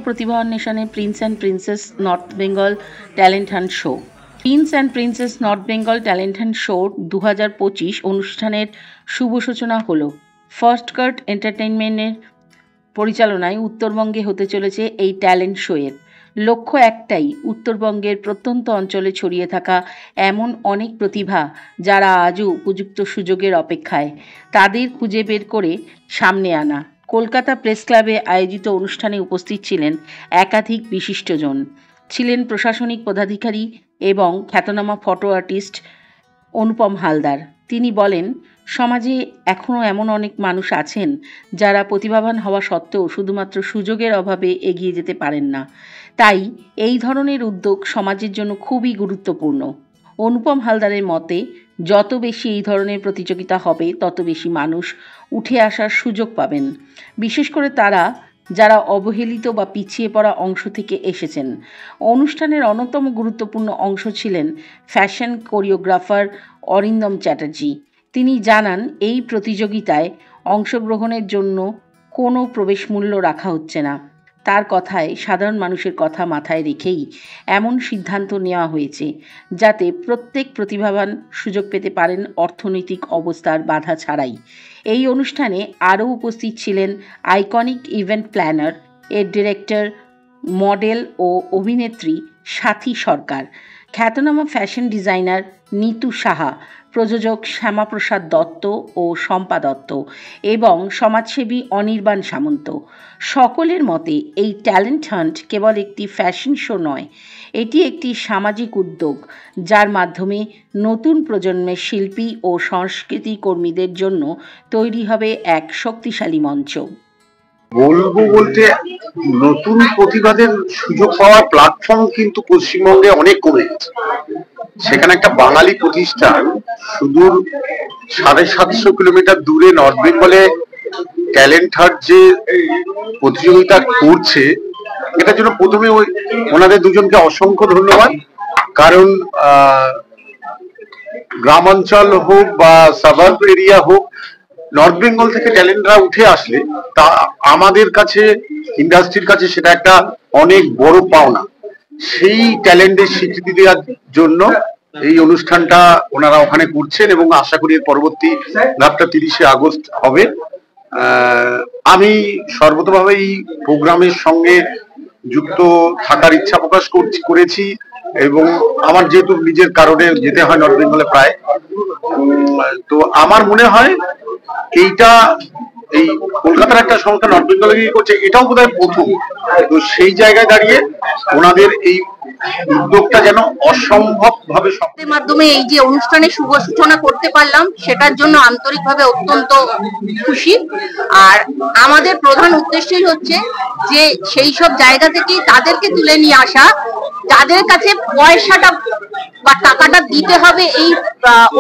প্রতিভা অন্বেষণে prince and princess North Bengal talent hunt show. Prince and princess North Bengal talent hunt show 2025 অনুষ্ঠানের শুভ সূচনা হলো। First কাট এন্টারটেইনমেন্টের পরিচালনায় উত্তরবঙ্গে হতে চলেছে এই ট্যালেন্ট শোয়ের। লক্ষ্য একটাই, উত্তরবঙ্গের প্রত্যন্ত অঞ্চলে ছড়িয়ে থাকা এমন অনেক প্রতিভা যারা আজও উপযুক্ত সুযোগের অপেক্ষায়, তাদের খুঁজে বের করে সামনে আনা। কলকাতা প্রেস ক্লাবে আয়োজিত অনুষ্ঠানে উপস্থিত ছিলেন একাধিক বিশিষ্টজন, ছিলেন প্রশাসনিক পদাধিকারী এবং খ্যাতনামা ফটো আর্টিস্ট অনুপম হালদার। তিনি বলেন, সমাজে এখনও এমন অনেক মানুষ আছেন যারা প্রতিভাবান হওয়া সত্ত্বেও শুধুমাত্র সুযোগের অভাবে এগিয়ে যেতে পারেন না। তাই এই ধরনের উদ্যোগ সমাজের জন্য খুবই গুরুত্বপূর্ণ। অনুপম হালদারের মতে, যত বেশি এই ধরনের প্রতিযোগিতা হবে তত বেশি মানুষ উঠে আসার সুযোগ পাবেন, বিশেষ করে তারা যারা অবহেলিত বা পিছিয়ে পড়া অংশ থেকে এসেছেন। অনুষ্ঠানের অন্যতম গুরুত্বপূর্ণ অংশ ছিলেন ফ্যাশন কোরিওগ্রাফার অরিন্দম চ্যাটার্জি। তিনি জানান, এই প্রতিযোগিতায় অংশগ্রহণের জন্য কোনো প্রবেশ মূল্য রাখা হচ্ছে না। তার কথায়, সাধারণ মানুষের কথা মাথায় রেখেই এমন সিদ্ধান্ত নেওয়া হয়েছে যাতে প্রত্যেক প্রতিভাবান সুযোগ পেতে পারেন অর্থনৈতিক অবস্থার বাধা ছাড়াই। এই অনুষ্ঠানে আরও উপস্থিত ছিলেন আইকনিক ইভেন্ট প্ল্যানার এর ডিরেক্টর, মডেল ও অভিনেত্রী সাথী সরকার, খ্যাতনামা ফ্যাশন ডিজাইনার নিতু সাহা, প্রযোজক শ্যামাপ্রসাদ দত্ত ও শম্পা দত্ত এবং সমাজসেবী অনির্বাণ সামন্ত। সকলের মতে এই ট্যালেন্ট হান্ট কেবল একটি ফ্যাশন শো নয়, এটি একটি সামাজিক উদ্যোগ যার মাধ্যমে নতুন প্রজন্মের শিল্পী ও সংস্কৃতি কর্মীদের জন্য তৈরি হবে এক শক্তিশালী মঞ্চ। বলবো বলতে, নতুন প্রতিভাদের সুযোগ পাওয়ার প্ল্যাটফর্ম কিন্তু পশ্চিমবঙ্গে অনেক কমে গেছে। সেখানে একটা বাঙালি প্রতিষ্ঠান সুদূর 750 কিলোমিটার দূরে নর্থ বেঙ্গলে ট্যালেন্ট হান্ট যে প্রতিযোগিতা করছে, এটার জন্য প্রথমে ওনাদের দুজনকে অসংখ্য ধন্যবাদ। কারণ গ্রামাঞ্চল হোক বা সাবার্ব এরিয়া হোক, নর্থ বেঙ্গল থেকে ট্যালেন্টরা উঠে আসলে তা আমাদের কাছে, ইন্ডাস্ট্রির কাছে সেটা একটা অনেক বড় পাওনা। সেই ট্যালেন্টের স্বীকৃতি দেওয়ার জন্য এই অনুষ্ঠানটা ওনারা ওখানে করছেন এবং আশা করি এর পরবর্তী ধাপটা 30শে আগস্ট হবে। আমি সর্বতভাবে এই প্রোগ্রামের সঙ্গে যুক্ত থাকার ইচ্ছা প্রকাশ করেছি এবং আমার যেহেতু নিজের কারণে যেতে হয় নর্থ বেঙ্গলে প্রায়, তো আমার মনে হয় এইটা এই কলকাতার একটা সংস্থা নর্থ বেঙ্গলে করছে, এটাও বোধহয় প্রথম। তো সেই জায়গায় দাঁড়িয়ে ওনাদের এই উদ্যোগটা যেন অসম্ভব ভাবে মাধ্যমে এই যে অনুষ্ঠানের শুভ সূচনা করতে পারলাম, সেটার জন্য আন্তরিকভাবে অত্যন্ত খুশি। আর আমাদের প্রধান উদ্দেশ্যই হচ্ছে যে সেই সব জায়গা থেকে তাদেরকে তুলে নিয়ে আসা, যাদের কাছে পয়সাটা বা টাকাটা দিতে হবে এই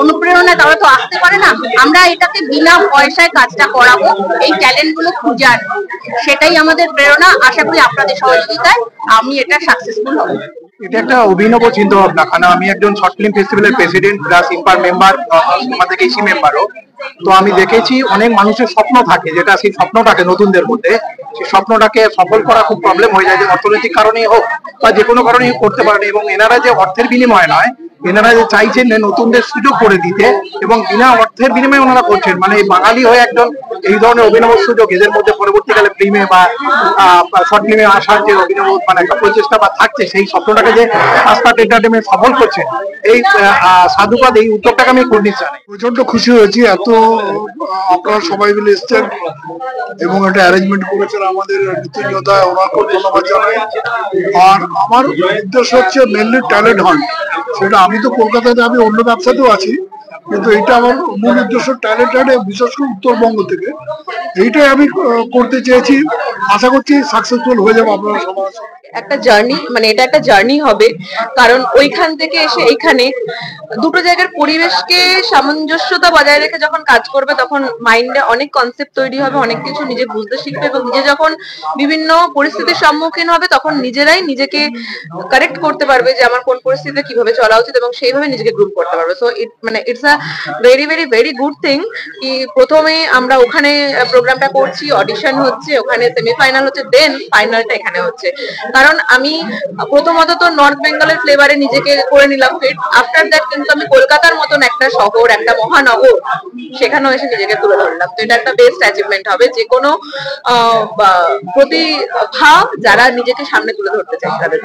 অনুপ্রেরণা, তারা তো আসতে পারে না। আমরা এটাকে বিনা পয়সায় কাজটা করাবো, এই ট্যালেন্ট গুলো খুঁজে আনবো, সেটাই আমাদের প্রেরণা। আশা করি আপনাদের সহযোগিতায় আমি এটা সাকসেসফুল হব। এটা একটা অভিনব চিন্তা ভাবনা, কারণ আমি একজন শর্ট ফিল্ম ফেস্টিভ্যালের প্রেসিডেন্ট প্লাস ইম্পার মেম্বার, আমাদের এসি মেম্বারও। তো আমি দেখেছি অনেক মানুষের স্বপ্ন থাকে, যেটা সেই স্বপ্নটাকে নতুনদের মধ্যে, সেই স্বপ্নটাকে সফল করা খুব প্রবলেম হয়ে যায়, যে অর্থনৈতিক কারণেই হোক বা যে কোনো কারণেই করতে পারেন। এবং এনারা যে অর্থের বিনিময় নয়, এনারা যে চাইছেন নতুনদের সুযোগ করে দিতে এবং বিনা অর্থের বিনিময়ে ওনারা করছেন, মানে বাঙালি হয়ে একজন এই ধরনের অভিনব সুযোগ এদের মধ্যে পরবর্তীকালে ফিল্মে বা শর্ট ফিল্মে আসার যে অভিনব মানে একটা প্রচেষ্টা বা থাকছে, সেই স্বপ্নটাকে যে আস্থার এন্টারটেইনমেন্ট সফল করছে, এই সাধুবাদ, এই উদ্যোগটাকে আমি করে নিতে চাই। প্রচন্ড খুশি হয়েছি, এত আপনারা সবাই মিলে এসছেন এবং একটা অ্যারেঞ্জমেন্ট করেছেন আমাদের নীতিজ্ঞতা, ওনাকে ধন্যবাদ জানাই। আর আমার উদ্দেশ্য হচ্ছে মেনলি ট্যালেন্ট হান্ট। সেটা আমি তো কলকাতাতে, আমি অন্য ব্যবসাতেও আছি, কিন্তু এটা আমার মূল উদ্দেশ্য ট্যালেন্ট হান্ট, বিশেষ করে উত্তরবঙ্গ থেকে। এইটাই আমি করতে চেয়েছি, আশা করছি সাকসেসফুল হয়ে যাবো আপনারা সবাই। একটা জার্নি, মানে এটা একটা জার্নি হবে, কারণ ওইখান থেকে এসে এইখানে দুটো জায়গার পরিবেশকে সামঞ্জস্যতা বজায় রেখে যখন কাজ করবে তখন মাইন্ডে অনেক কনসেপ্ট তৈরি হবে, অনেক কিছু নিজে বুঝতে শিখবে এবং নিজে যখন বিভিন্ন পরিস্থিতির সম্মুখীন হবে তখন নিজেরাই নিজেকে কারেক্ট করতে পারবে যে আমার কোন পরিস্থিতিতে কিভাবে চলা উচিত এবং সেইভাবে নিজেকে গ্রুপ করতে পারবে। So it's a very very very good thing কি প্রথমে আমরা ওখানে প্রোগ্রামটা করছি, অডিশন হচ্ছে, ওখানে সেমিফাইনাল হচ্ছে, দেন ফাইনালটা এখানে হচ্ছে। কারণ আমি প্রথমত তো নর্থ বেঙ্গলের ফ্লেভারে নিজেকে করে নিলাম ফিট, আফটার দ্যাট কিন্তু আমি কলকাতার মতন একটা শহর, একটা মহানগর, সেখানেও এসে নিজেকে তুলে ধরলাম। তো এটা একটা বেস্ট অ্যাচিভমেন্ট হবে যে কোনো প্রতিভা যারা নিজেকে সামনে তুলে ধরতে চায় তাদের।